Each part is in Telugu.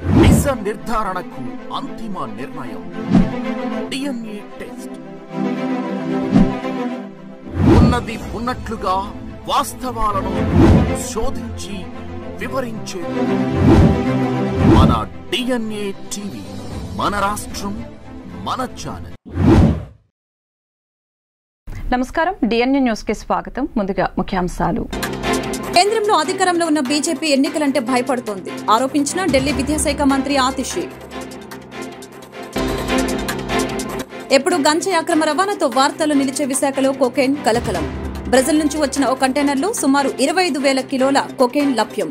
నిజ నిర్ధారణకు అంతిమ నిర్ణయం DNA టెస్ట్. ఉన్నది ఉన్నట్లుగా వాస్తవాలను శోధించి వివరించే మన DNA టీవీ, మన రాష్ట్రం, మన ఛానల్. నమస్కారం, DNA న్యూస్ కి స్వాగతం. ముందుగా ముఖ్యాంశాలు. కేంద్రంలో అధికారంలో ఉన్న బీజేపీ ఎన్నికలంటే భయపడుతోంది ఆరోపించిన ఢిల్లీ విద్యాశాఖ మంత్రి ఆతిషి. ఎప్పుడు గంజాయి అక్రమ రవాణాతో వార్తలు నిలిచే విశాఖలో కొకైన్ కలకలం. బ్రెజిల్ నుంచి వచ్చిన ఓ కంటైనర్లో సుమారు 25,000 కిలోల కొకైన్ లభ్యం.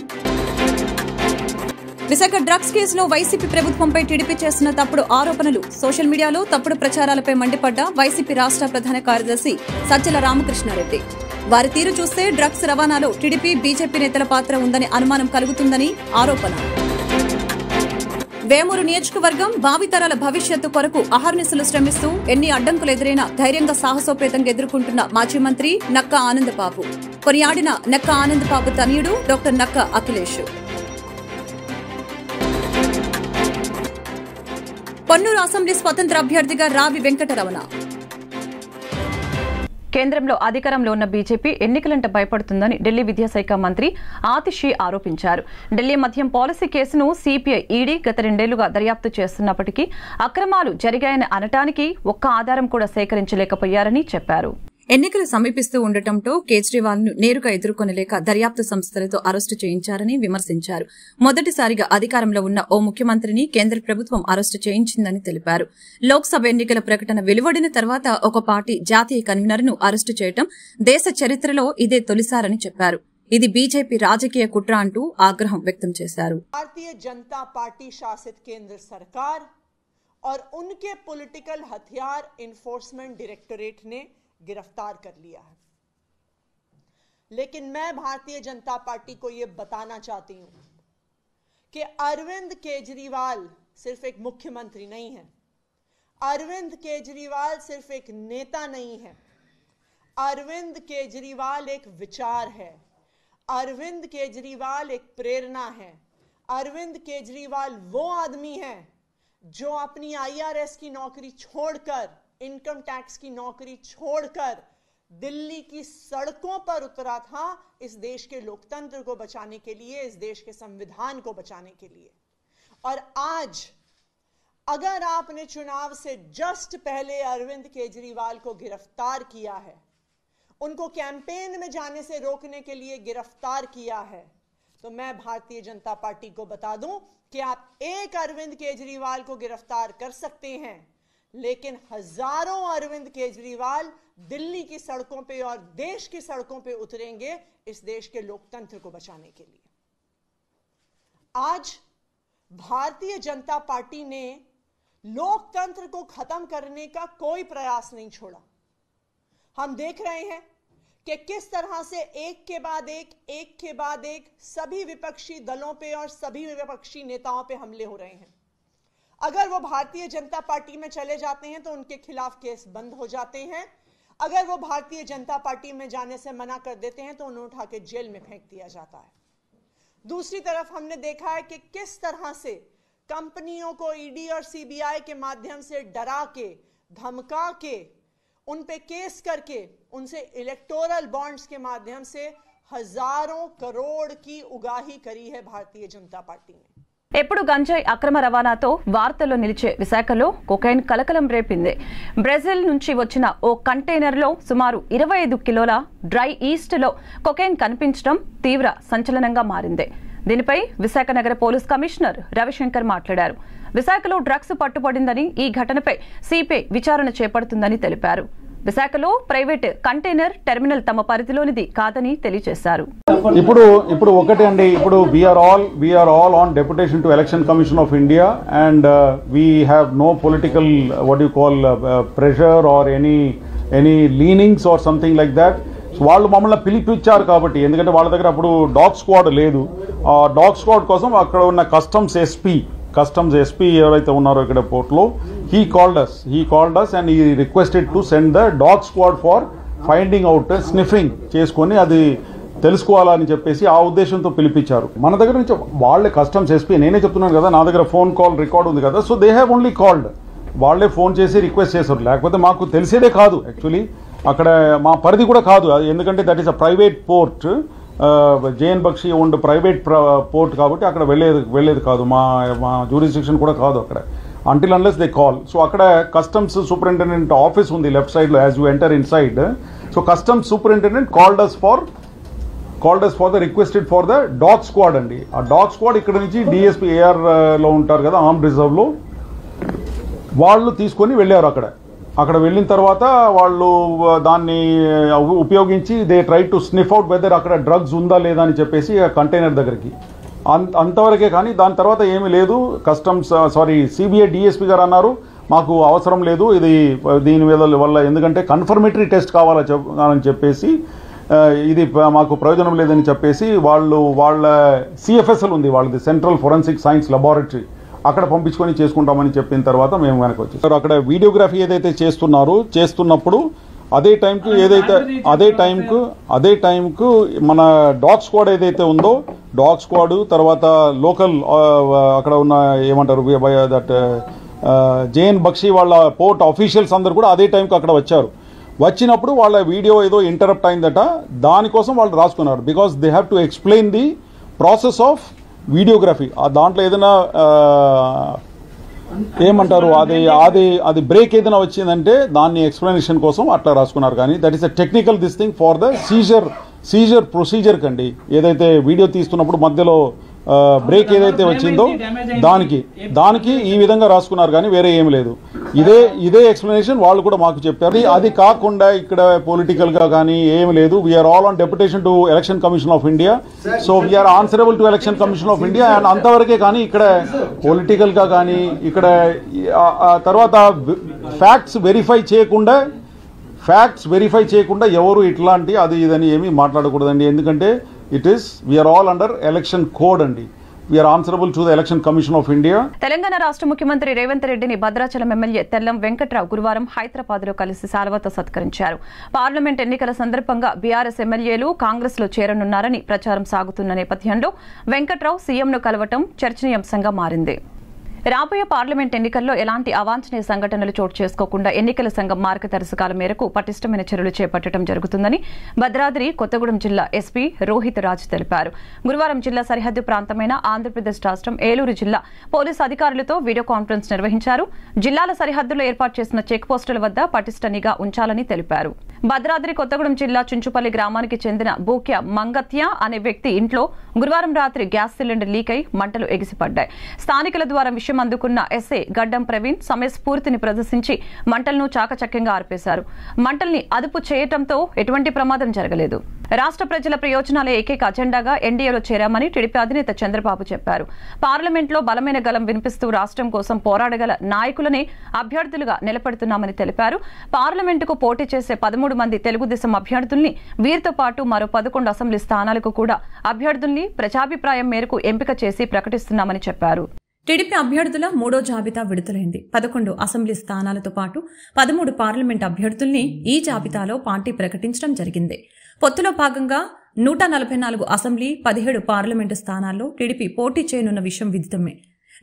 విశాఖ డ్రగ్స్ కేసులో వైసీపీ ప్రభుత్వంపై టీడీపీ చేస్తున్న తప్పుడు ఆరోపణలు, సోషల్ మీడియాలో తప్పుడు ప్రచారాలపై మండిపడ్డ వైసీపీ రాష్ట్ర ప్రధాన కార్యదర్శి సజ్జల రామకృష్ణారెడ్డి. వారి తీరు చూస్తే డ్రగ్స్ రవాణాలో టీడీపీ బీజేపీ నేతల పాత్ర ఉందని అనుమానం కలుగుతుందని ఆరోపణ. వేమూరు నియోజకవర్గం భావితరాల భవిష్యత్తు కొరకు అహర్నిశలు శ్రమిస్తూ ఎన్ని అడ్డంకులు ఎదురైనా ధైర్యంగా సాహసోపేతంగా ఎదుర్కొంటున్న మాజీ మంత్రి నక్కా ఆనందబాబు. కొనియాడిన నక్కా ఆనందబాబు తనయుడు డాక్టర్ నక్కా అఖిలేష్. పొన్నూరు అసెంబ్లీ స్వతంత్ర అభ్యర్థిగా రావి వెంకటరమణ. కేంద్రంలో అధికారంలో ఉన్న బీజేపీ ఎన్నికలంటే భయపడుతుందని ఢిల్లీ విద్యాశాఖ మంత్రి ఆతిషి ఆరోపించారు. ఢిల్లీ మద్యం పాలసీ కేసును సిపిఐ ఈడీ గత 2 ఏళ్లుగా దర్యాప్తు చేస్తున్నప్పటికీ అక్రమాలు జరిగాయని అనటానికి ఒక్క ఆధారం కూడా సేకరించలేకపోయారని చెప్పారు. ఎన్నికలు సమీపిస్తూ ఉండటంతో కేజ్రీవాల్ ను నేరుగా ఎదుర్కొనలేక దర్యాప్తు సంస్థలతో అరెస్టు చేయించారని విమర్శించారు. మొదటిసారిగా అధికారంలో ఉన్న ఓ ముఖ్యమంత్రిని కేంద్ర ప్రభుత్వం అరెస్టు చేయించిందని తెలిపారు. లోక్సభ ఎన్నికల ప్రకటన వెలువడిన తర్వాత ఒక పార్టీ జాతీయ కన్వీనర్ ను అరెస్టు చేయడం దేశ చరిత్రలో ఇదే తొలిసారని చెప్పారు. ఇది బీజేపీ రాజకీయ కుట్ర అంటూ ఆగ్రహం వ్యక్తం చేశారు. भारतीय जनता पार्टी शासित केंद्र सरकार और उनके पॉलिटिकल हथियार एनफोर्समेंट डायरेक्टोरेट ने गिरफ्तार कर लिया है, लेकिन मैं भारतीय जनता पार्टी को यह बताना चाहती हूं कि अरविंद केजरीवाल सिर्फ एक मुख्यमंत्री नहीं है, अरविंद केजरीवाल सिर्फ एक नेता नहीं है, अरविंद केजरीवाल एक विचार है, अरविंद केजरीवाल एक प्रेरणा है, अरविंद केजरीवाल वो आदमी है जो अपनी IRS की नौकरी छोड़कर, इनकम टैक्स की नौकरी छोड़कर दिल्ली की सड़कों पर उतरा था इस देश के लोकतंत्र को बचाने के लिए, इस देश के संविधान को बचाने के लिए. और आज अगर आपने चुनाव से जस्ट पहले अरविंद केजरीवाल को गिरफ्तार किया है, उनको कैंपेन में जाने से रोकने के लिए गिरफ्तार किया है, तो मैं भारतीय जनता पार्टी को बता दूं कि आप एक अरविंद केजरीवाल को गिरफ्तार कर सकते हैं, लेकिन हजारों अरविंद केजरीवाल दिल्ली की सड़कों पे और देश की सड़कों पे उतरेंगे इस देश के लोकतंत्र को बचाने के लिए. आज भारतीय जनता पार्टी ने लोकतंत्र को खत्म करने का कोई प्रयास नहीं छोड़ा. हम देख रहे हैं कि किस तरह से एक के बाद एक सभी विपक्षी दलों पे और सभी विपक्षी नेताओं पे हमले हो रहे हैं. अगर वो भारतीय जनता पार्टी में चले जाते हैं तो उनके खिलाफ केस बंद हो जाते हैं, अगर वो भारतीय जनता पार्टी में जाने से मना कर देते हैं तो उन्हें उठा के जेल में फेंक दिया जाता है. दूसरी तरफ हमने देखा है कि किस तरह से कंपनियों को ईडी और सीबीआई के माध्यम से डरा के, धमका के, उन पे केस करके उनसे इलेक्टोरल बॉन्ड्स के माध्यम से हजारों करोड़ की उगाही करी है भारतीय जनता पार्टी ने. ఎప్పుడు గంజాయి అక్రమ రవాణాతో వార్తల్లో నిలిచే విశాఖలో కొకైన్ కలకలం రేపింది. బ్రెజిల్ నుంచి వచ్చిన ఓ కంటైనర్లో సుమారు 25 కిలోల డ్రై ఈస్ట్లో కొకైన్ కనిపించడం తీవ్ర సంచలనంగా మారింది. దీనిపై విశాఖ నగర పోలీస్ కమిషనర్ రవిశంకర్ మాట్లాడారు. విశాఖలో డ్రగ్స్ పట్టుబడిందని, ఈ ఘటనపై సిపిఐ విచారణ చేపడుతుందని తెలిపారు. విశాఖలో ప్రైవేట్ కంటైనర్ టెర్మినల్ తమ పరిధిలోనిది కాదని తెలియజేశారు. ఇప్పుడు ఒకటి అండి, ఇప్పుడు we're all on deputation to Election commission of India and we have no political what you call pressure or any leanings or something like that. వాళ్ళు మమ్మల్ని పిలిపించారు కాబట్టి, ఎందుకంటే వాళ్ళ దగ్గర అప్పుడు డాగ్ స్క్వాడ్ లేదు. ఆ డాగ్ స్క్వాడ్ కోసం అక్కడ ఉన్న కస్టమ్స్ ఎస్పీ ఎవరైతే ఉన్నారో ఇక్కడ పోర్ట్లో, he called us and he requested to send the dog squad for finding out, sniffing చేసుకొని అది తెలుసుకోవాలని చెప్పేసి ఆ ఉద్దేశంతో పిలిపించారు. మన దగ్గర నుంచి వాళ్ళే కస్టమ్స్ ఎస్పీ, నేనే చెప్తున్నాను కదా, నా దగ్గర ఫోన్ కాల్ రికార్డ్ ఉంది కదా, so they have only called, వాళ్ళే ఫోన్ చేసి రిక్వెస్ట్ చేశారు. లేకపోతే మాకు తెలిసేదే కాదు, యాక్చువల్లీ అక్కడ మా పరిధి కూడా కాదు, ఎందుకంటే that is a private port, JN Bakshi owned private port కాబట్టి అక్కడ వెళ్ళేది కాదు, మా జ్యూరిస్డిక్షన్ కూడా కాదు అక్కడ, until unless they call. So అక్కడ కస్టమ్స్ సూపరింటెండెంట్ ఆఫీస్ ఉంది లెఫ్ట్ సైడ్ లో, as you enter in side. So customs superintendent called us for the requested for the dog squad అండి. ఆ డాగ్ స్క్వాడ్ ఇక్కడ నుంచి డిఎస్పీ ఏఆర్ లో ఉంటారు కదా, ఆర్మ్ రిజర్వ్ లో, వాళ్ళు తీసుకొని వెళ్ళారు. అక్కడ వెళ్ళిన తర్వాత వాళ్ళు దాన్ని ఉపయోగించి they try to sniff out whether అక్కడ డ్రగ్స్ ఉందా లేదా అని చెప్పేసి ఆ కంటైనర్ దగ్గరికి, అంతవరకే. కానీ దాని తర్వాత ఏమీ లేదు. సిబిఐ డిఎస్పీ గారు అన్నారు మాకు అవసరం లేదు ఇది, దీని వల్ల ఎందుకంటే కన్ఫర్మేటరీ టెస్ట్ కావాలని చెప్పేసి, ఇది మాకు ప్రయోజనం లేదని చెప్పేసి వాళ్ళ సిఎఫ్ఎస్ఎల్ ఉంది వాళ్ళది, సెంట్రల్ ఫోరెన్సిక్ సైన్స్ లెబారెటరీ, అక్కడ పంపించుకొని చేసుకుంటామని చెప్పిన తర్వాత మేము వెనక్కి వచ్చేసారు. అక్కడ వీడియోగ్రఫీ ఏదైతే చేస్తున్నప్పుడు అదే టైంకు మన డాగ్ స్క్వాడ్ ఏదైతే ఉందో, డాగ్ స్క్వాడ్ తర్వాత లోకల్ అక్కడ ఉన్న ఏమంటారు దట్ జేఎన్ బక్షి వాళ్ళ పోర్ట్ ఆఫీషియల్స్ అందరు కూడా అదే టైంకి అక్కడ వచ్చారు. వచ్చినప్పుడు వాళ్ళ వీడియో ఏదో ఇంటరప్ట్ అయిందట, దానికోసం వాళ్ళు రాసుకున్నారు. Because they have to explain the process of videography. దాంట్లో ఏదైనా ఏమంటారు అది బ్రేక్ ఏదైనా వచ్చిందంటే దాన్ని ఎక్స్ప్లెనేషన్ కోసం అట్లా రాసుకున్నారు. కానీ that is a technical this thing for the seizure procedure కండి. ఏదైతే వీడియో తీస్తున్నప్పుడు మధ్యలో బ్రేక్ ఏదైతే వచ్చిందో దానికి ఈ విధంగా రాసుకున్నారు, కానీ వేరే ఏమి లేదు. ఇదే ఎక్స్ప్లెనేషన్ వాళ్ళు కూడా మాకు చెప్పారు. అది కాకుండా ఇక్కడ పొలిటికల్ గా కానీ ఏమి లేదు. We're all on deputation to Election commission of India, so we're answerable to Election commission of India. And అంతవరకే. కానీ ఇక్కడ పొలిటికల్ గా కానీ ఇక్కడ తర్వాత ఫ్యాక్ట్స్ వెరిఫై చేయకుండా ఎవరు ఇట్లాంటి అది ఇదని ఏమీ మాట్లాడకూడదండి. ఎందుకంటే we are all under election code అండి. We are answerable to the election commission of India. Telangana రాష్ట్ర ముఖ్యమంత్రి రేవంత్ రెడ్డిని భద్రాచలం ఎమ్మెల్యే తెల్లం వెంకట్రావు గురువారం హైదరాబాద్ లో కలిసి శాలువాతో సత్కరించారు. పార్లమెంట్ ఎన్నికల సందర్భంగా బీఆర్ఎస్ ఎమ్మెల్యేలు కాంగ్రెస్ లో చేరనున్నారని ప్రచారం సాగుతున్న నేపథ్యంలో వెంకట్రావు సీఎంను కలవటం చర్చనీయాంశంగా మారింది. రాబోయే పార్లమెంట్ ఎన్నికల్లో ఎలాంటి అవాంఛనీయ సంఘటనలు చోటు చేసుకోకుండా ఎన్నికల సంఘం మార్గదర్శకాల మేరకు పటిష్టమైన చర్యలు చేపట్టడం జరుగుతుందని భద్రాద్రి కొత్తగూడెం జిల్లా ఎస్పీ రోహిత్ రాజ్ తెలిపారు. గురువారం జిల్లా సరిహద్దు ప్రాంతమైన ఆంధ్రప్రదేశ్ రాష్ట్రం ఏలూరు జిల్లా పోలీసు అధికారులతో వీడియో కాన్ఫరెన్స్ నిర్వహించారు. జిల్లాల సరిహద్దులో ఏర్పాటు చేసిన చెక్ పోస్టుల వద్ద పటిష్ట నిఘా ఉంచాలని తెలిపారు. భద్రాద్రి కొత్తగూడెం జిల్లా చుంచుపల్లి గ్రామానికి చెందిన బూక్య మంగత్య అనే వ్యక్తి ఇంట్లో గురువారం రాత్రి గ్యాస్ సిలిండర్ లీక్ అయి మంటలు ఎగిసిపడ్డాయి. స్థానికుల ద్వారా విషయం అందుకున్న ఎస్ఐ గడ్డం ప్రవీణ్ సమయస్ఫూర్తిని ప్రదర్శించి మంటలను చాకచక్యంగా ఆర్పేశారు. మంటల్ని అదుపు చేయడంతో ఎటువంటి ప్రమాదం జరగలేదు. రాష్ట్ర ప్రజల ప్రయోజనాలే ఏకైక అజెండాగా ఎన్డీఏలో చేరామని టీడీపీ అధినేత చంద్రబాబు చెప్పారు. పార్లమెంట్లో బలమైన గలం వినిపిస్తూ రాష్ట్రం కోసం పోరాడగల నాయకులనే అభ్యర్థులుగా నిలబెడుతున్నామని తెలిపారు. పార్లమెంటుకు పోటీ చేసే 13 మంది తెలుగుదేశం అభ్యర్థుల్ని, వీరితో పాటు మరో 11 అసెంబ్లీ స్థానాలకు కూడా అభ్యర్థుల్ని ప్రజాభిప్రాయం మేరకు ఎంపిక చేసి ప్రకటిస్తున్నామని చెప్పారు. టీడీపీ అభ్యర్థుల 3వ జాబితా విడుదలైంది. 11 అసెంబ్లీ స్థానాలతో పాటు 13 పార్లమెంట్ అభ్యర్థుల్ని ఈ జాబితాలో పార్టీ ప్రకటించడం జరిగింది. పొత్తులో భాగంగా 144 అసెంబ్లీ, 17 పార్లమెంటు స్థానాల్లో టీడీపీ పోటీ చేయనున్న విషయం విదితమే.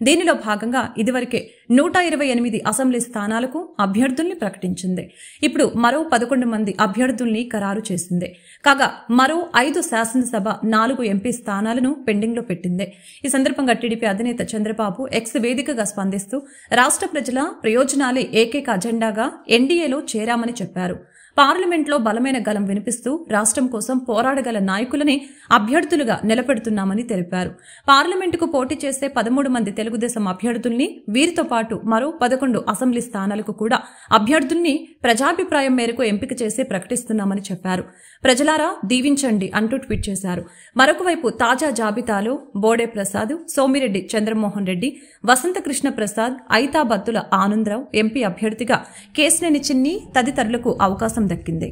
దీనిలో భాగంగా ఇదివరకే 128 అసెంబ్లీ స్థానాలకు అభ్యర్థుల్ని ప్రకటించింది. ఇప్పుడు మరో 11 మంది అభ్యర్థుల్ని ఖరారు చేసింది. కాగా మరో 5 శాసనసభ, 4 ఎంపీ స్థానాలను పెండింగ్ లో పెట్టింది. ఈ సందర్భంగా టీడీపీ అధినేత చంద్రబాబు ఎక్స్ వేదికగా స్పందిస్తూ రాష్ట్ర ప్రజల ప్రయోజనాలే ఏకైక అజెండాగా ఎన్డీఏలో చేరామని చెప్పారు. పార్లమెంట్లో బలమైన గలం వినిపిస్తూ రాష్ట్రం కోసం పోరాడగల నాయకులని అభ్యర్థులుగా నిలబెడుతున్నామని తెలిపారు. పార్లమెంటుకు పోటీ చేసే 13 మంది తెలుగుదేశం అభ్యర్థుల్ని, వీరితో పాటు మరో 11 అసెంబ్లీ స్థానాలకు కూడా అభ్యర్థుల్ని ప్రజాభిప్రాయం మేరకు ఎంపిక చేసి ప్రకటిస్తున్నామని చెప్పారు. ప్రజలారా దీవించండి అంటూ ట్వీట్ చేశారు. మరొకవైపు తాజా జాబితాలో బోడే ప్రసాద్, సోమిరెడ్డి చంద్రమోహన్ రెడ్డి, వసంతకృష్ణ ప్రసాద్, ఐతాబత్తుల ఆనందరావు ఎంపీ అభ్యర్థిగా, కేశినేని చిన్ని తదితరులకు అవకాశం దక్కింది.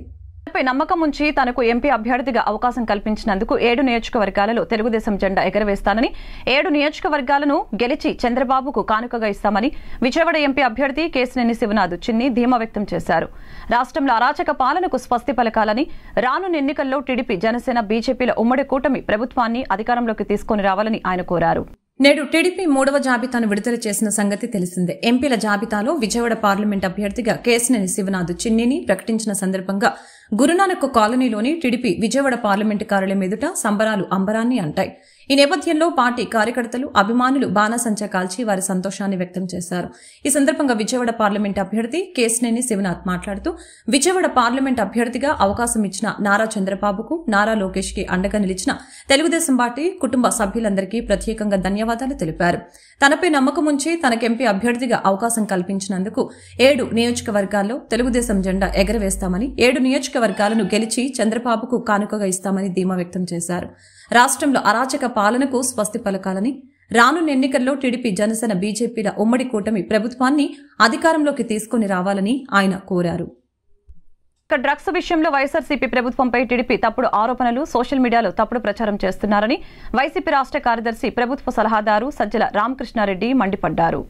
తనపై నమ్మకం ఉంచి తనకు ఎంపీ అభ్యర్థిగా అవకాశం కల్పించినందుకు 7 నియోజకవర్గాలలో తెలుగుదేశం జెండా ఎగరవేస్తానని, 7 నియోజకవర్గాలను గెలిచి చంద్రబాబుకు కానుకగా ఇస్తామని విజయవాడ ఎంపీ అభ్యర్థి కేశినేని శివనాథ్ చిన్ని ధీమా వ్యక్తం చేశారు. రాష్ట్రంలో అరాచక పాలనకు స్వస్తి పలకాలని, రానున్న ఎన్నికల్లో టీడీపీ, జనసేన, బీజేపీల ఉమ్మడి కూటమి ప్రభుత్వాన్ని అధికారంలోకి తీసుకుని రావాలని ఆయన కోరారు. నేడు టీడీపీ 3వ జాబితాను విడుదల చేసిన సంగతి తెలిసిందే. ఎంపీల జాబితాలో విజయవాడ పార్లమెంట్ అభ్యర్థిగా కేశినేని శివనాథ్ చిన్నిని ప్రకటించిన సందర్భంగా గురునానక్ కాలనీలోని టీడీపీ విజయవాడ పార్లమెంటు కార్యాలయం ఎదుట సంబరాలు అంబరాన్ని అంటాయి. ఈ నేపథ్యంలో పార్టీ కార్యకర్తలు, అభిమానులు బాణాసంచా కాల్చి వారి సంతోషాన్ని వ్యక్తం చేశారు. ఈ సందర్భంగా విజయవాడ పార్లమెంట్ అభ్యర్థి కేశినేని శివనాథ్ మాట్లాడుతూ విజయవాడ పార్లమెంట్ అభ్యర్థిగా అవకాశం ఇచ్చిన నారా చంద్రబాబుకు, నారా లోకేష్ కి అండగా నిలిచిన తెలుగుదేశం పార్టీ కుటుంబ సభ్యులందరికీ ప్రత్యేకంగా ధన్యవాదాలు తెలిపారు. తనపై నమ్మకం ఉంచి తనకు ఎంపీ అభ్యర్థిగా అవకాశం కల్పించినందుకు 7 నియోజకవర్గాల్లో తెలుగుదేశం జెండా ఎగరవేస్తామని, 7 నియోజకవర్గాలను గెలిచి చంద్రబాబుకు కానుకగా ఇస్తామని ధీమా వ్యక్తం చేశారు. రాష్ట్రంలో అరాచక పాలనకు స్వస్తి పలకాలని, రానున్న ఎన్నికల్లో టీడీపీ, జనసేన, బీజేపీల ఉమ్మడి కూటమి ప్రభుత్వాన్ని అధికారంలోకి తీసుకుని రావాలని ఆయన కోరారు. డ్రగ్స్ విషయంలో వైఎస్ఆర్సీపీ ప్రభుత్వంపై టీడీపీ తప్పుడు ఆరోపణలు, సోషల్ మీడియాలో తప్పుడు ప్రచారం చేస్తున్నారని వైసీపీ రాష్ట్ర కార్యదర్శి, ప్రభుత్వ సలహాదారు సజ్జల రామకృష్ణారెడ్డి మండిపడ్డారు.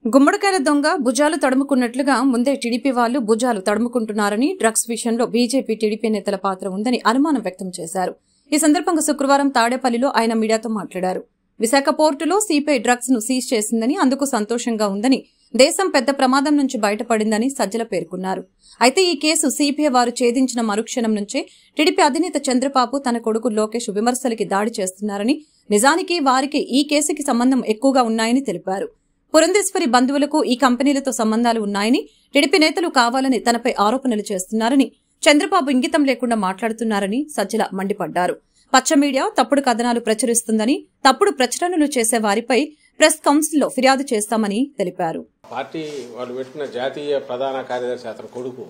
గుమ్మడికాయల దొంగ భుజాలు తడుముకున్నట్లుగా ముందే టీడీపీ వాళ్లు భుజాలు తడుముకుంటున్నారని, డ్రగ్స్ విషయంలో బీజేపీ, టీడీపీ నేతల పాత్ర ఉందని అనుమానం వ్యక్తం చేశారు. ఈ సందర్భంగా శుక్రవారం తాడేపల్లిలో ఆయన మీడియాతో మాట్లాడారు. విశాఖ పోర్టులో సిపిఐ డ్రగ్స్ ను సీజ్ చేసిందని, అందుకు సంతోషంగా ఉందని, దేశం పెద్ద ప్రమాదం నుంచి బయటపడిందని సజ్జల పేర్కొన్నారు. అయితే ఈ కేసు సిపిఐ వారు ఛేదించిన మరుక్షణం నుంచే టీడీపీ అధినేత చంద్రబాబు తన కొడుకు లోకేష్ విమర్శలకి దాడి చేస్తున్నారని, నిజానికి వారికి ఈ కేసుకి సంబంధం ఎక్కువగా ఉన్నాయని తెలిపారు. పురంధేశ్వరి బంధువులకు ఈ కంపెనీలతో సంబంధాలు ఉన్నాయని, టీడీపీ నేతలు కావాలని తనపై ఆరోపణలు చేస్తున్నారని, చంద్రబాబు ఇంగితం లేకుండా మాట్లాడుతున్నారని సజ్జల మండిపడ్డారు. పచ్చ మీడియా తప్పుడు కథనాలు ప్రచురిస్తుందని, తప్పుడు ప్రచురణలు చేసే వారిపై ప్రెస్ కౌన్సిల్లో ఫిర్యాదు చేస్తామని తెలిపారు. పార్టీ వాళ్ళు పెట్టుకున్న జాతీయ ప్రధాన కార్యదర్శి అతని కొడుకు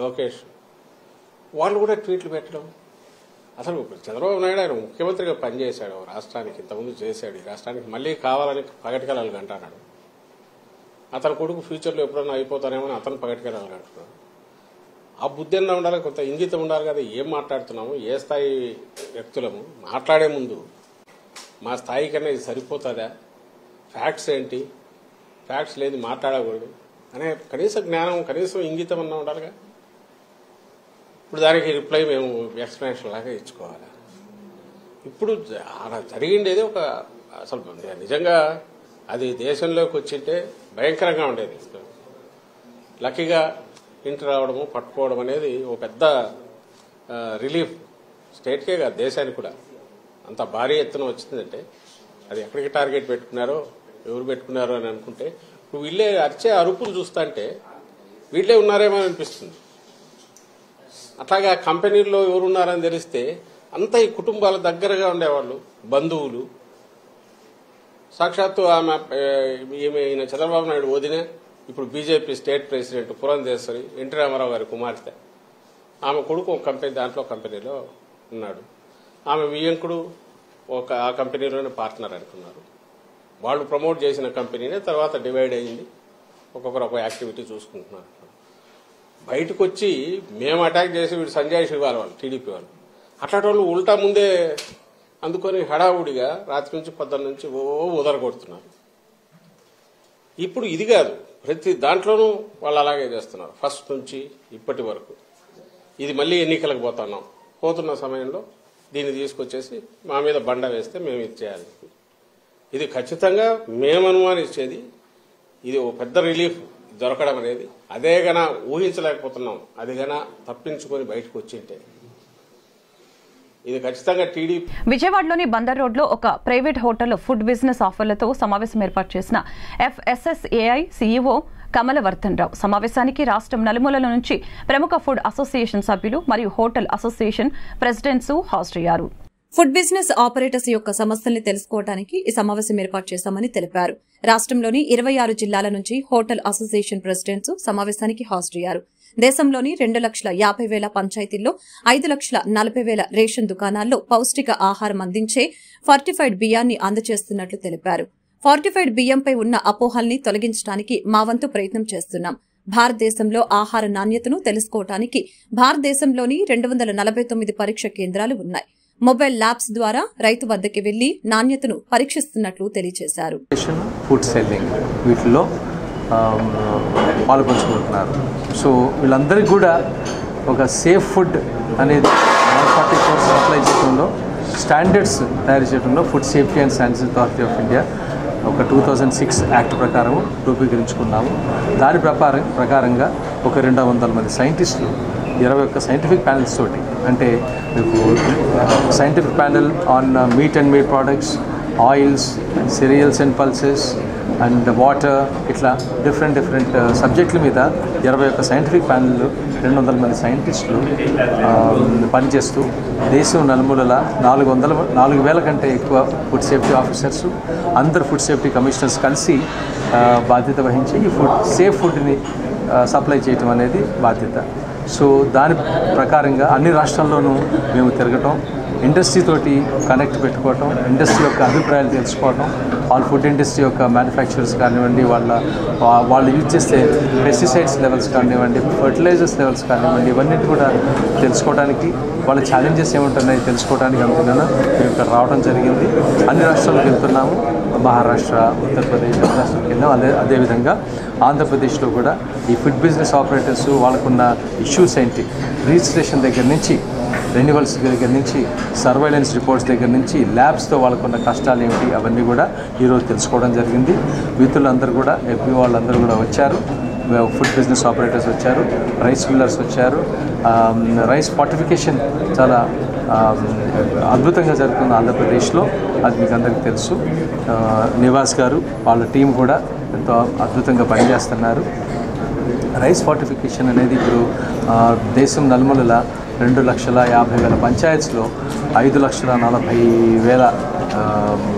లోకేష్ వాళ్ళు కూడా ట్వీట్లు పెట్టడం, అసలు చంద్రబాబు నాయుడు ఆయన ముఖ్యమంత్రిగా పనిచేశాడు రాష్ట్రానికి, ఇంతకుముందు చేశాడు, ఈ రాష్ట్రానికి మళ్లీ కావాలని పగటికలాలు కంటున్నాడు. అతని కొడుకు ఫ్యూచర్లో ఎప్పుడన్నా అయిపోతానేమో అని అతను పగటికలాలు కంటున్నాడు. ఆ బుద్ధి అన్నా ఉండాలి, కొంత ఇంగితం ఉండాలి కదా. ఏం మాట్లాడుతున్నాము, ఏ స్థాయి వ్యక్తులము, మాట్లాడే ముందు మా స్థాయి కన్నా ఇది సరిపోతుందా, ఫ్యాక్ట్స్ ఏంటి, ఫ్యాక్ట్స్ లేదు మాట్లాడకూడదు అనే కనీస జ్ఞానం, కనీసం ఇంగితం అన్నా ఉండాలిగా. ఇప్పుడు దానికి రిప్లై మేము ఎక్స్ప్లెనేషన్ లాగా ఇచ్చుకోవాలి. ఇప్పుడు అలా జరిగిండేది ఒక అసలు నిజంగా అది దేశంలోకి వచ్చింటే భయంకరంగా ఉండేది. లక్కీగా ఇంటి రావడము, పట్టుకోవడం అనేది ఒక పెద్ద రిలీఫ్ స్టేట్కే కాదు దేశానికి కూడా. అంత భారీ ఎత్తున వచ్చిందంటే అది ఎక్కడికి టార్గెట్ పెట్టుకున్నారో, ఎవరు పెట్టుకున్నారో అని అనుకుంటే ఇప్పుడు వీళ్ళే అరిచే అరుపులు చూస్తుంటే వీళ్ళే ఉన్నారేమో అనిపిస్తుంది. అట్లాగా కంపెనీల్లో ఎవరున్నారని తెలిస్తే అంతా ఈ కుటుంబాల దగ్గరగా ఉండేవాళ్ళు, బంధువులు. సాక్షాత్తు ఆమె ఈయన చంద్రబాబు నాయుడు వదిన, ఇప్పుడు BJP state president Purandeswari, NT Ramarao గారి కుమార్తె, ఆమె కొడుకు ఒక కంపెనీ, దాంట్లో కంపెనీలో ఉన్నాడు. ఆమె వియ్యంకుడు ఆ కంపెనీలోనే పార్ట్నర్ అనుకున్నారు. వాళ్ళు ప్రమోట్ చేసిన కంపెనీనే తర్వాత డివైడ్ అయ్యింది, ఒక్కొక్కరు ఒక యాక్టివిటీ చూసుకుంటున్నారు. బయటకు వచ్చి మేము అటాక్ చేసి వీడు సంజయ్ శివాల్ వాళ్ళు, టీడీపీ వాళ్ళు, అట్లాంటి వాళ్ళు ఉల్టా ముందే అందుకొని హడావుడిగా రాత్రి నుంచి పొద్దున్న నుంచి ఉదరగొడుతున్నారు. ఇప్పుడు ఇది కాదు, ప్రతి దాంట్లోనూ వాళ్ళు అలాగే చేస్తున్నారు ఫస్ట్ నుంచి ఇప్పటి వరకు. ఇది మళ్ళీ ఎన్నికలకు పోతున్న సమయంలో దీన్ని తీసుకొచ్చేసి మా మీద బండ వేస్తే మేము ఇది చేయాలి. ఇది ఖచ్చితంగా మేము అనుమానించేది, ఇది ఒక పెద్ద రిలీఫ్ దొరకడం అనేది. అదే గన ఊహించలేకపోతున్నాం, అది గన తప్పించుకొని బయటకు వచ్చింటే ఇది ఖచ్చితంగా టీడీపీ. విజయవాడలోని బందర్ రోడ్లో ఒక ప్రైవేట్ హోటల్లో ఫుడ్ బిజినెస్ ఆఫర్లతో సమావేశం ఏర్పాటు చేసిన FSSAI CEO కమలవర్ధన్ రావు సమావేశానికి రాష్ట్రం నలుమూలల నుంచి ప్రముఖ ఫుడ్ అసోసియేషన్ సభ్యులు మరియు హోటల్ అసోసియేషన్ ప్రెసిడెంట్స్ హాజరయ్యారు. ఫుడ్ బిజినెస్ ఆపరేటర్స్ యొక్క సమస్యల్ని తెలుసుకోవడానికి ఈ సమావేశం ఏర్పాటు చేశామని తెలిపారు. రాష్ట్రంలోని 26 జిల్లాల నుంచి హోటల్ అసోసియేషన్ ప్రెసిడెంట్స్ సమావేశానికి హాజరయ్యారు. దేశంలోని 2,50,000 పంచాయతీల్లో 5,40,000 రేషన్ దుకాణాల్లో పౌష్టిక ఆహారం అందించే ఫర్టిఫైడ్ బియ్యాన్ని అందజేస్తున్నట్లు తెలిపారు. ఫార్టిఫైడ్ బియ్యంపై ఉన్న అపోహల్ని తొలగించడానికి మా వంతు ప్రయత్నం చేస్తున్నాం. భారతదేశంలో ఆహార నాణ్యతను తెలుసుకోవడానికి భారతదేశంలోని 249 పరీక్ష కేంద్రాలు ఉన్నాయి. మొబైల్ ల్యాబ్స్ ద్వారా రైతు వద్దకి వెళ్లి నాణ్యతను పరీక్షిస్తున్నట్లు తెలియజేశారు. ఫుడ్ సెల్లింగ్ వీటిలో పాల్పంచుకుంటున్నారు. సో వీళ్ళందరికీ కూడా ఒక సేఫ్ ఫుడ్ అనేది 140 crores సప్లై చేయడంలో, స్టాండర్డ్స్ తయారు చేయడంలో food safety and standards authority of India ఒక 2006 యాక్ట్ ప్రకారం రూపీకరించుకున్నాము. దాని ప్రకారంగా ఒక 200 మంది సైంటిస్టులు 21 సైంటిఫిక్ ప్యానెల్స్ తోటి, అంటే మీకు scientific panel on meet and meet products, oils, cereals and pulses and water, ఇట్లా డిఫరెంట్ సబ్జెక్టుల మీద 21 సైంటిఫిక్ ప్యానెల్ 200 మంది సైంటిస్టులు పనిచేస్తూ దేశం నలుమూలల 4,000 కంటే ఎక్కువ ఫుడ్ సేఫ్టీ ఆఫీసర్స్, అందరు ఫుడ్ సేఫ్టీ కమిషనర్స్ కలిసి బాధ్యత వహించి ఈ సేఫ్ ఫుడ్ని సప్లై చేయటం అనేది బాధ్యత. సో దాని ప్రకారంగా అన్ని రాష్ట్రాల్లోనూ మేము తిరగటం, ఇండస్ట్రీ తోటి కనెక్ట్ పెట్టుకోవటం, ఇండస్ట్రీ యొక్క అభిప్రాయాలు తెలుసుకోవటం, వాళ్ళ ఫుడ్ ఇండస్ట్రీ యొక్క మ్యానుఫ్యాక్చరర్స్ కానివ్వండి, వాళ్ళు యూజ్ చేసే పెస్టిసైడ్స్ లెవెల్స్ కానివ్వండి, ఫర్టిలైజర్స్ లెవెల్స్ కానివ్వండి, ఇవన్నిటి కూడా తెలుసుకోవడానికి, వాళ్ళ ఛాలెంజెస్ ఏముంటున్నాయి తెలుసుకోవడానికి అనుకున్నాను మేము ఇక్కడ రావడం జరిగింది. అన్ని రాష్ట్రాలకు వెళ్తున్నాము. మహారాష్ట్ర, ఉత్తరప్రదేశ్ రాష్ట్రాలకు వెళ్ళాం. అదేవిధంగా ఆంధ్రప్రదేశ్లో కూడా ఈ ఫుడ్ బిజినెస్ ఆపరేటర్స్ వాళ్ళకున్న ఇష్యూస్ ఏంటి, రిజిస్ట్రేషన్ దగ్గర నుంచి, రెన్యువల్స్ దగ్గర నుంచి, సర్వైలెన్స్ రిపోర్ట్స్ దగ్గర నుంచి, ల్యాబ్స్తో వాళ్ళకున్న కష్టాలు ఏమిటి, అవన్నీ కూడా ఈరోజు తెలుసుకోవడం జరిగింది. మిత్రులందరూ కూడా, ఎఫ్బీ వాళ్ళందరూ కూడా వచ్చారు, ఫుడ్ బిజినెస్ ఆపరేటర్స్ వచ్చారు, రైస్ మిల్లర్స్ వచ్చారు. రైస్ ఫార్టిఫికేషన్ చాలా అద్భుతంగా జరుగుతుంది ఆంధ్రప్రదేశ్లో, అది మీకు అందరికీ తెలుసు. నివాస్ గారు వాళ్ళ టీం కూడా ఎంతో అద్భుతంగా పనిచేస్తున్నారు. రైస్ ఫార్టిఫికేషన్ అనేది ఇప్పుడు దేశం నలుమూలల 2,50,000 పంచాయత్స్లో 5,40,000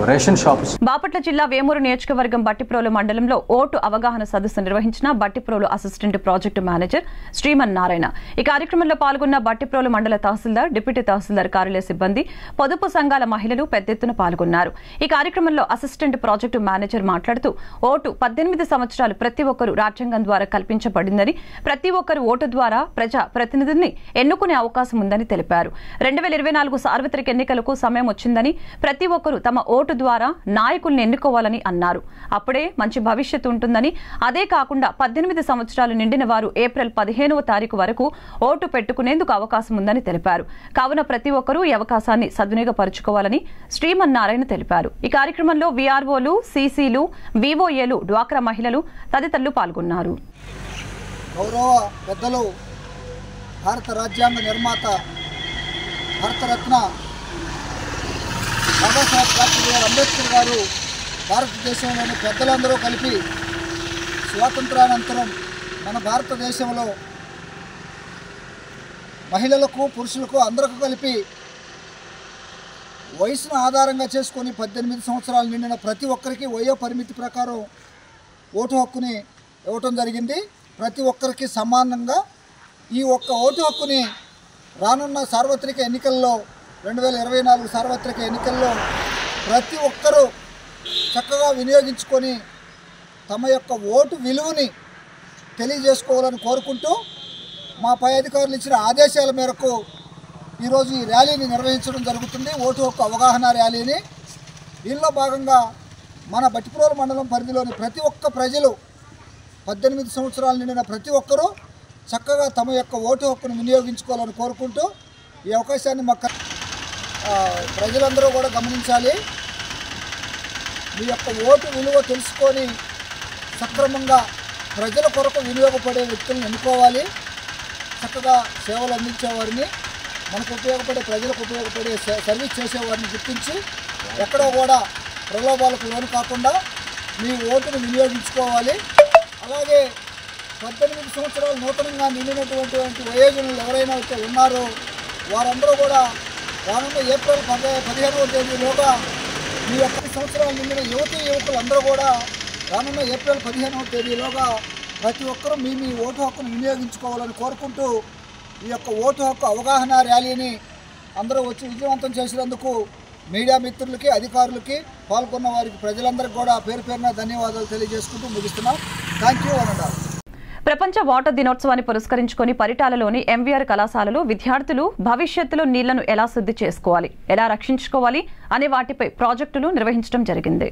రేషన్ షాప్స్. బాపట్ల జిల్లా వేమూరు నియోజకవర్గం బట్టిప్రోలు మండలంలో ఓటు అవగాహన సదస్సు నిర్వహించిన Bhattiprolu assistant project manager Shriman Narayana. ఈ కార్యక్రమంలో పాల్గొన్న బట్టిప్రోలు మండల తహసీల్దార్, డిప్యూటీ తహసీల్దార్ కార్యాలయ సిబ్బంది, పొదుపు సంఘాల మహిళలు పెద్ద ఎత్తున పాల్గొన్నారు. ఈ కార్యక్రమంలో అసిస్టెంట్ ప్రాజెక్టు మేనేజర్ మాట్లాడుతూ ఓటు 18 సంవత్సరాలు ప్రతి ఒక్కరూ రాజ్యాంగం ద్వారా కల్పించబడిందని, ప్రతి ఒక్కరు ఓటు ద్వారా ప్రజా ప్రతినిధుల్ని ఎన్నుకునే అవకాశం ఉందని తెలిపారు. 2024 సార్వత్రిక ఎన్నికలకు సమయం వచ్చిందని, ప్రతి ఒక్కరూ తమ ఓటు ద్వారా నాయకుల్ని ఎన్నుకోవాలని అన్నారు. అప్పుడే మంచి భవిష్యత్తు ఉంటుందని, అదే కాకుండా 18 సంవత్సరాలు నిండిన వారు ఏప్రిల్ 15వ తారీఖు వరకు ఓటు పెట్టుకునేందుకు అవకాశం ఉందని తెలిపారు. కావున ప్రతి ఒక్కరూ ఈ అవకాశాన్ని సద్వినియోగపరుచుకోవాలని శ్రీమన్నారాయణ తెలిపారు. ఈ కార్యక్రమంలో వీఆర్ఓలు, సీసీలు, వీఓఏలు, డ్వాక్రా మహిళలు తదితరులు పాల్గొన్నారు. గౌరవ పెద్దలు, భారత రాజ్యాంగ నిర్మాత, భారతరత్న బాబాసాహెబ్ డాక్టర్ అంబేద్కర్ గారు భారతదేశంలోని పెద్దలందరూ కలిపి స్వాతంత్రానంతరం మన భారతదేశంలో మహిళలకు, పురుషులకు అందరికీ కలిపి వయసును ఆధారంగా చేసుకొని 18 సంవత్సరాలు నిండిన ప్రతి ఒక్కరికి వయో పరిమితి ప్రకారం ఓటు హక్కుని ఇవ్వటం జరిగింది. ప్రతి ఒక్కరికి సమానంగా ఈ ఒక్క ఓటు హక్కుని రానున్న సార్వత్రిక ఎన్నికల్లో, 2024 సార్వత్రిక ఎన్నికల్లో ప్రతి ఒక్కరూ చక్కగా వినియోగించుకొని తమ యొక్క ఓటు విలువని తెలియజేసుకోవాలని కోరుకుంటూ, మా పై అధికారులు ఇచ్చిన ఆదేశాల మేరకు ఈరోజు ఈ ర్యాలీని నిర్వహించడం జరుగుతుంది, ఓటు హక్కు అవగాహన ర్యాలీని. దీనిలో భాగంగా మన బట్టిప్రోలు మండలం పరిధిలోని ప్రతి ఒక్క ప్రజలు, 18 సంవత్సరాలు నిండిన ప్రతి ఒక్కరూ చక్కగా తమ యొక్క ఓటు హక్కును వినియోగించుకోవాలని కోరుకుంటూ, ఈ అవకాశాన్ని మాకు ప్రజలందరూ కూడా గమనించాలి. మీ యొక్క ఓటు విలువ తెలుసుకొని సక్రమంగా ప్రజల కొరకు వినియోగపడే వ్యక్తులను ఎన్నుకోవాలి. చక్కగా సేవలు అందించేవారిని, మనకు ఉపయోగపడే, ప్రజలకు ఉపయోగపడే సర్వీస్ చేసేవారిని గుర్తించి ఎక్కడో కూడా ప్రలోభాలకు లోను కాకుండా మీ ఓటును వినియోగించుకోవాలి. అలాగే 18 సంవత్సరాలు నూతనంగా నిండినటువంటి వయోజనులు ఎవరైనా అయితే ఉన్నారో వారందరూ కూడా రానున్న ఏప్రిల్ 15వ తేదీలోగా మీ యొక్క సంవత్సరాలు నిండిన యువకులు అందరూ కూడా రానున్న ఏప్రిల్ 15వ తేదీలోగా ప్రతి ఒక్కరూ మీ ఓటు హక్కును వినియోగించుకోవాలని కోరుకుంటూ, ఈ యొక్క ఓటు హక్కు అవగాహన ర్యాలీని అందరూ వచ్చి విజయవంతం చేసినందుకు మీడియా మిత్రులకి, అధికారులకి, పాల్గొన్న వారికి, ప్రజలందరికీ కూడా పేరు పేరున ధన్యవాదాలు తెలియజేసుకుంటూ ముగిస్తున్నాం. Thank you. ప్రపంచ వాటర్ దినోత్సవాన్ని పురస్కరించుకొని పరిటాలలోని ఎంవీఆర్ కళాశాలలో విద్యార్థులు భవిష్యత్తులో నీళ్లను ఎలా శుద్ధి చేసుకోవాలి, ఎలా రక్షించుకోవాలి అనే వాటిపై ప్రాజెక్టులు నిర్వహించడం జరిగింది.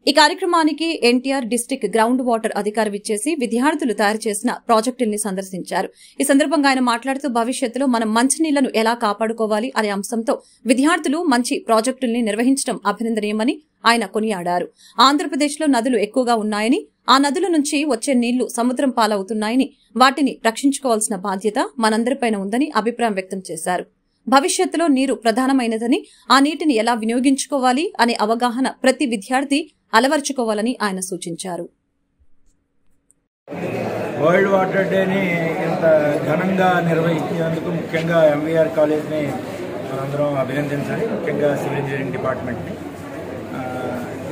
ఈ కార్యక్రమానికి ఎన్టీఆర్ డిస్టిక్ గ్రౌండ్ వాటర్ అధికారి విచ్చేసి విద్యార్థులు తయారు చేసిన ప్రాజెక్టుల్ని సందర్శించారు. ఈ సందర్భంగా ఆయన మాట్లాడుతూ భవిష్యత్తులో మనం మంచినీళ్లను ఎలా కాపాడుకోవాలి అనే అంశంతో విద్యార్థులు మంచి ప్రాజెక్టుల్ని నిర్వహించడం అభినందనీయమని ఆయన కొనియాడారు. ఆంధ్రప్రదేశ్లో నదులు ఎక్కువగా ఉన్నాయని, ఆ నదుల నుంచి వచ్చే నీళ్లు సముద్రం పాలవుతున్నాయని, వాటిని రక్షించుకోవాల్సిన బాధ్యత మనందరిపైన ఉందని అభిప్రాయం వ్యక్తం చేశారు. భవిష్యత్తులో నీరు ప్రధానమైనదని, ఆ నీటిని ఎలా వినియోగించుకోవాలి అనే అవగాహన ప్రతి విద్యార్థి అలవర్చుకోవాలని ఆయన సూచించారు. వరల్డ్ వాటర్ డేని ఇంత ఘనంగా నిర్వహించినందుకు ముఖ్యంగా ఎంవీఆర్ కాలేజ్ని మనందరం అభినందించాలి, ముఖ్యంగా సివిల్ ఇంజనీరింగ్ డిపార్ట్మెంట్ని.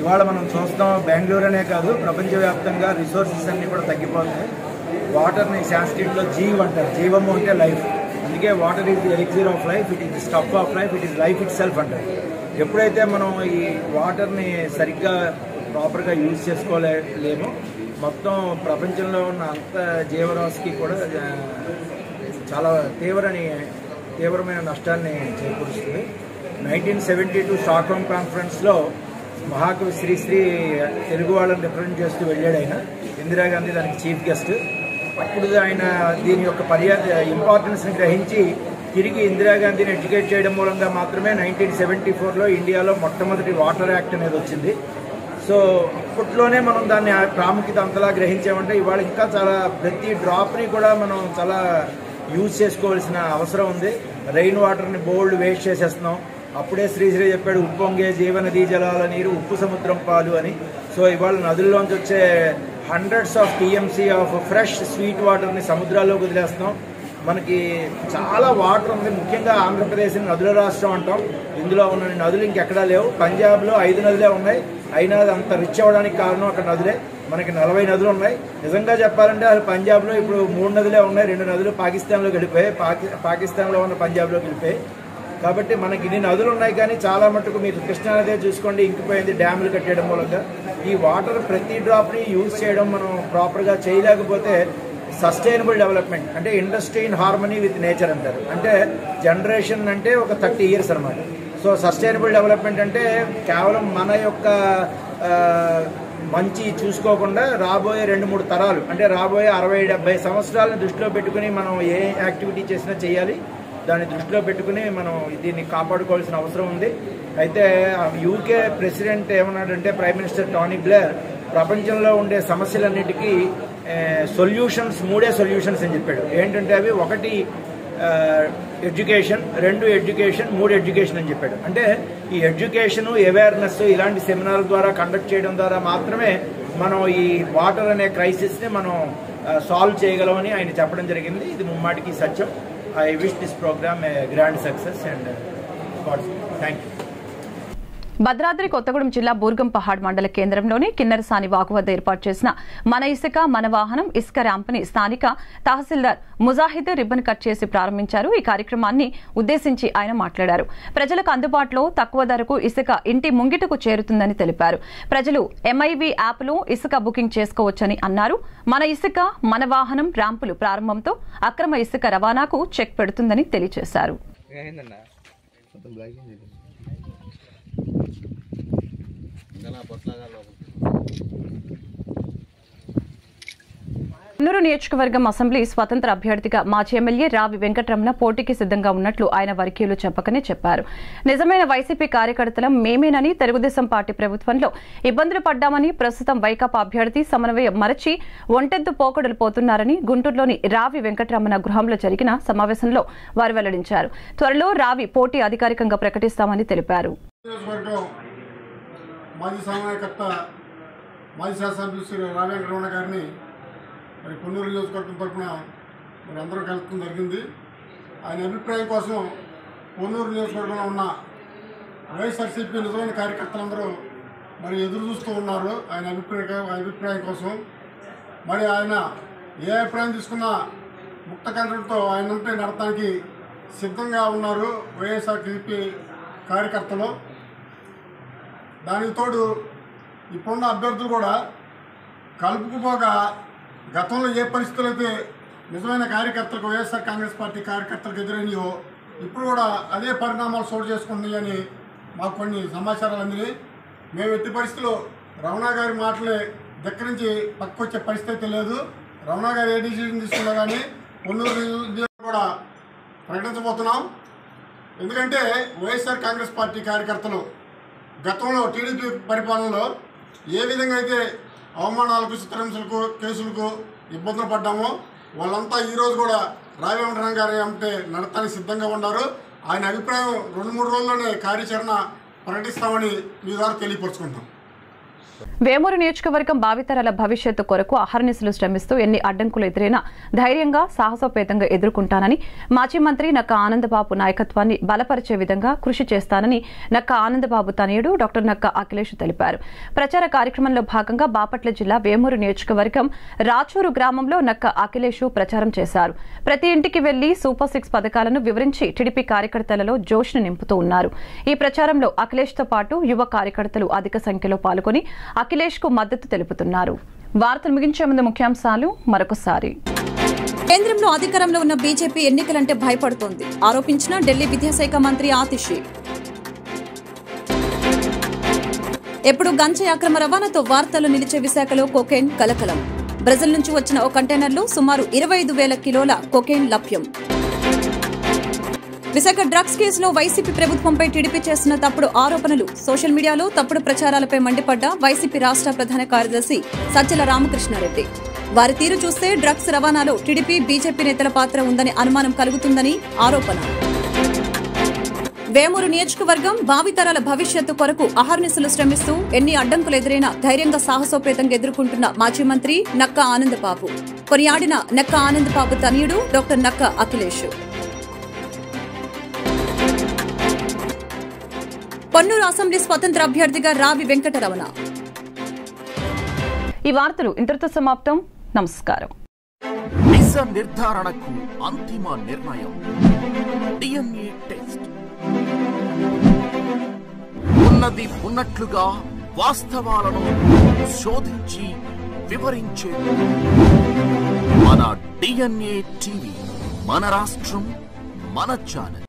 ఇవాళ మనం చూస్తాం, బెంగళూరు అనే కాదు ప్రపంచవ్యాప్తంగా రిసోర్సెస్ అన్నీ కూడా తగ్గిపోతున్నాయి. వాటర్ని సాంస్క్రిట్లో జీవ్ అంటారు, జీవము అంటే లైఫ్. అందుకే water is the elixir of life, it is the stuff of life, it is life itself అంటారు. ఎప్పుడైతే మనం ఈ వాటర్ని సరిగ్గా ప్రాపర్గా యూజ్ చేసుకోలేమో మొత్తం ప్రపంచంలో ఉన్న అంత జీవరాశికి కూడా చాలా తీవ్రమైన నష్టాన్ని చేకూరుస్తుంది. 1972 స్టాక్హోమ్ కాన్ఫరెన్స్లో మహాకవి శ్రీశ్రీ తెలుగు వాళ్ళని రిప్రజెంట్ చేస్తూ వెళ్ళాడు ఆయన. ఇందిరాగాంధీ దానికి చీఫ్ గెస్ట్. అప్పుడు ఆయన దీని యొక్క ఇంపార్టెన్స్ని గ్రహించి తిరిగి ఇందిరాగాంధీని ఎడ్యుకేట్ చేయడం మూలంగా మాత్రమే 1974లో ఇండియాలో మొట్టమొదటి వాటర్ యాక్ట్ అనేది వచ్చింది. సో అప్పట్లోనే మనం దాన్ని ప్రాముఖ్యత అంతలా గ్రహించామంటే ఇవాళ ఇంకా చాలా ప్రతి డ్రాప్ని కూడా మనం చాలా యూజ్ చేసుకోవాల్సిన అవసరం ఉంది. రెయిన్ వాటర్ని బోల్డ్ వేస్ట్ చేసేస్తున్నాం. అప్పుడే శ్రీశ్రీ చెప్పాడు, ఉప్పొంగే జీవనదీ జలాల నీరు ఉప్పు సముద్రం పాలు అని. సో ఇవాళ నదుల్లోంచి వచ్చే hundreds of TMC of fresh sweet వాటర్ని సముద్రాల్లోకి వదిలేస్తున్నాం. మనకి చాలా వాటర్ ఉంది. ముఖ్యంగా ఆంధ్రప్రదేశ్ని నదుల రాష్ట్రం అంటాం. ఇందులో ఉన్న నదులు ఇంకెక్కడా లేవు. పంజాబ్లో 5 నదులే ఉన్నాయి. అయినా అంత రిచ్ అవ్వడానికి కారణం అక్కడ నదులే. మనకి 40 నదులు ఉన్నాయి. నిజంగా చెప్పాలంటే అసలు పంజాబ్లో ఇప్పుడు 3 నదులే ఉన్నాయి. 2 నదులు పాకిస్తాన్లోకి వెళ్ళిపోయాయి, పాకిస్తాన్లో ఉన్న పంజాబ్లోకి వెళ్ళిపోయాయి. కాబట్టి మనకి ఇన్ని నదులు ఉన్నాయి, కానీ చాలా మటుకు మీరు కృష్ణానదే చూసుకోండి, ఇంకిపోయింది డ్యాములు కట్టేయడం మూలంగా. ఈ వాటర్ ప్రతి డ్రాప్ని యూజ్ చేయడం మనం ప్రాపర్గా చేయలేకపోతే సస్టైనబుల్ డెవలప్మెంట్ అంటే industry in harmony with nature అంటారు. అంటే జనరేషన్ అంటే ఒక 30 years అనమాట. సో సస్టైనబుల్ డెవలప్మెంట్ అంటే కేవలం మన యొక్క మంచి చూసుకోకుండా రాబోయే 2-3 తరాలు అంటే రాబోయే 60-70 సంవత్సరాలను దృష్టిలో పెట్టుకుని మనం ఏ యాక్టివిటీ చేసినా చేయాలి. దాన్ని దృష్టిలో పెట్టుకుని మనం దీన్ని కాపాడుకోవాల్సిన అవసరం ఉంది. అయితే యూకే ప్రెసిడెంట్ ఏమన్నాడంటే, ప్రైమ్ మినిస్టర్ టోనీ బ్లేర్ ప్రపంచంలో ఉండే సమస్యలన్నిటికీ సొల్యూషన్స్ 3 సొల్యూషన్స్ అని చెప్పాడు. ఏంటంటే అవి 1 ఎడ్యుకేషన్, 2 ఎడ్యుకేషన్, 3 ఎడ్యుకేషన్ అని చెప్పాడు. అంటే ఈ ఎడ్యుకేషను, అవేర్నెస్ ఇలాంటి సెమినార్ల ద్వారా కండక్ట్ చేయడం ద్వారా మాత్రమే మనం ఈ వాటర్ అనే క్రైసిస్ని మనం సాల్వ్ చేయగలమని ఆయన చెప్పడం జరిగింది. ఇది ముమ్మాటికి సత్యం. I wish this program a grand success and thank you. Bhadradri Kothagudem జిల్లా బూర్గం పహాడ్ మండల కేంద్రంలోని కిన్నెరసాని వాగు వద్ద ఏర్పాటు చేసిన మన ఇసుక మన వాహనం ఇసుక ర్యాంపుని స్థానిక తహసీల్దార్ ముజాహిద్ రిబ్బన్ కట్ చేసి ప్రారంభించారు. ఈ కార్యక్రమాన్ని ఉద్దేశించి ఆయన మాట్లాడారు. ప్రజలకు అందుబాటులో తక్కువ ధరకు ఇసుక ఇంటి ముంగిటకు చేరుతుందని తెలిపారు. ప్రజలు MIV యాప్లో ఇసుక బుకింగ్ చేసుకోవచ్చని అన్నారు. మన ఇసుక మన వాహనం ర్యాంపులు ప్రారంభంతో అక్రమ ఇసుక రవాణాకు చెక్ పెడుతుందని తెలియజేశారు. నెల్లూరు నియోజకవర్గం అసెంబ్లీ స్వతంత్ర అభ్యర్థిగా మాజీ ఎమ్మెల్యే రావి వెంకటరమణ పోటీకి సిద్ధంగా ఉన్నట్లు ఆయన వర్గీయులు చెప్పకనే చెప్పారు. నిజమైన వైసీపీ కార్యకర్తలం మేమేనని, తెలుగుదేశం పార్టీ ప్రభుత్వంలో ఇబ్బందులు పడ్డామని, ప్రస్తుతం వైకాపా అభ్యర్థి సమన్వయం మరచి ఒంటెద్దు పోకడలు పోతున్నారని గుంటూరులోని రావి వెంకటరమణ గృహంలో జరిగిన సమావేశంలో వారు వెల్లడించారు. త్వరలో రావి పోటీ అధికారికంగా ప్రకటిస్తామని తెలిపారు. మరి కొన్నూరు నియోజకవర్గం తరఫున మరి అందరూ కలగడం జరిగింది. ఆయన అభిప్రాయం కోసం కొన్నూరు నియోజకవర్గంలో ఉన్న వైఎస్ఆర్సీపీ నిజమైన కార్యకర్తలందరూ మరి ఎదురు చూస్తూ ఉన్నారు ఆయన అభిప్రాయం కోసం. మరి ఆయన ఏ అభిప్రాయం తీసుకున్నా ముక్త కంఠంతో ఆయనంటే నడటానికి సిద్ధంగా ఉన్నారు వైఎస్ఆర్సీపీ కార్యకర్తలు. దానికి తోడు ఇప్పుడున్న అభ్యర్థులు కూడా కలుపుకుపోగా గతంలో ఏ పరిస్థితులు అయితే నిజమైన కార్యకర్తలకు వైఎస్ఆర్ కాంగ్రెస్ పార్టీ కార్యకర్తలకు ఎదురైనాయో ఇప్పుడు కూడా అదే పరిణామాలు చోటు చేసుకుంటున్నాయని మాకు కొన్ని సమాచారాలు అందినాయి. మేము ఎట్టి పరిస్థితుల్లో రమణ గారి మాటలే దగ్గర నుంచి పక్కొచ్చే పరిస్థితి లేదు. రమణ గారు ఏ డిసిజన్ తీసుకున్నా కానీ పొన్నూరు కూడా ప్రకటించబోతున్నాం. ఎందుకంటే వైఎస్ఆర్ కాంగ్రెస్ పార్టీ కార్యకర్తలు గతంలో టీడీపీ పరిపాలనలో ఏ విధంగా అయితే అవమానాలకు, చిత్రహింసలకు, కేసులకు ఇబ్బందులు పడ్డామో వాళ్ళంతా ఈరోజు కూడా రాజవేంద్రనాథ్ గారు అంటే నడతానికి సిద్ధంగా ఉన్నారు. ఆయన అభిప్రాయం 2-3 రోజుల్లోనే కార్యాచరణ ప్రకటిస్తామని మీ ద్వారా తెలియపరుచుకుంటాం. వేమూరు నియోజకవర్గం భావితరాల భవిష్యత్తు కొరకు అహర్నిశలు శ్రమిస్తూ ఎన్ని అడ్డంకులు ఎదురైనా ధైర్యంగా సాహసోపేతంగా ఎదుర్కొంటానని మాజీ మంత్రి నక్క ఆనందబాబు నాయకత్వాన్ని బలపరిచే విధంగా కృషి చేస్తానని నక్క ఆనందబాబు తనయుడు డాక్టర్ నక్క అఖిలేష్ తెలిపారు. ప్రచార కార్యక్రమంలో భాగంగా బాపట్ల జిల్లా వేమూరు నియోజకవర్గం రాచూరు గ్రామంలో నక్క అఖిలేష్ ప్రచారం చేశారు. ప్రతి ఇంటికి వెళ్లి సూపర్ 6 పథకాలను వివరించి టీడీపీ కార్యకర్తలలో జోష్ను నింపుతూ ఉన్నారు. ఈ ప్రచారంలో అఖిలేష్ తో పాటు యువ కార్యకర్తలు అధిక సంఖ్యలో పాల్గొని అఖిలేష్ కు మద్దతు తెలుపుతున్నారు. వార్తలు ముగించే ముందు ముఖ్యాంశాలు మరొకసారి. కేంద్రంలో అధికారంలో ఉన్న బీజేపీ ఎన్నికలంటే భయపడుతోంది ఆరోపించిన ఢిల్లీ విద్యాశాఖ మంత్రి ఆతిషి. ఎప్పుడు గంజాయి అక్రమ రవాణాతో వార్తల్లో నిలిచే విశాఖలో కొకైన్ కలకలం. బ్రెజిల్ నుంచి వచ్చిన ఓ కంటైనర్లో సుమారు 25,000 కిలోల కొకైన్ లభ్యం. విశాఖ డ్రగ్స్ కేసులో వైసీపీ ప్రభుత్వంపై టీడీపీ చేస్తున్న తప్పుడు ఆరోపణలు, సోషల్ మీడియాలో తప్పుడు ప్రచారాలపై మండిపడ్డ వైసీపీ రాష్ట్ర ప్రధాన కార్యదర్శి సజ్జల రామకృష్ణారెడ్డి. వారి తీరు చూస్తే డ్రగ్స్ రవాణాలో టీడీపీ, బీజేపీ నేతల పాత్ర ఉందని అనుమానం కలుగుతుందని ఆరోపణ. వేమూరు నియోజకవర్గం భావితరాల భవిష్యత్తు కొరకు అహర్నిశలు శ్రమిస్తూ ఎన్ని అడ్డంకులు ఎదురైనా ధైర్యంగా సాహసోపేతంగా ఎదుర్కొంటున్న మాజీ మంత్రి నక్క ఆనందబాబు. కొనియాడిన నక్క ఆనందబాబు తనయుడు డాక్టర్ నక్క అఖిలేష్. పొన్నూరు అసెంబ్లీ స్వతంత్ర అభ్యర్థిగా రావి వెంకటరమణ. ఈ వార్తలు ఇంతటితో సమాప్తం. నమస్కారం. నిజ నిర్ధారణకు అంతిమ నిర్ణయం డిఎన్ఏ టెస్ట్. ఉన్నది ఉన్నట్లుగా వాస్తవాలను శోధించి వివరించే మన డిఎన్ఏ టీవీ, మన రాష్ట్రం, మన ఛానల్.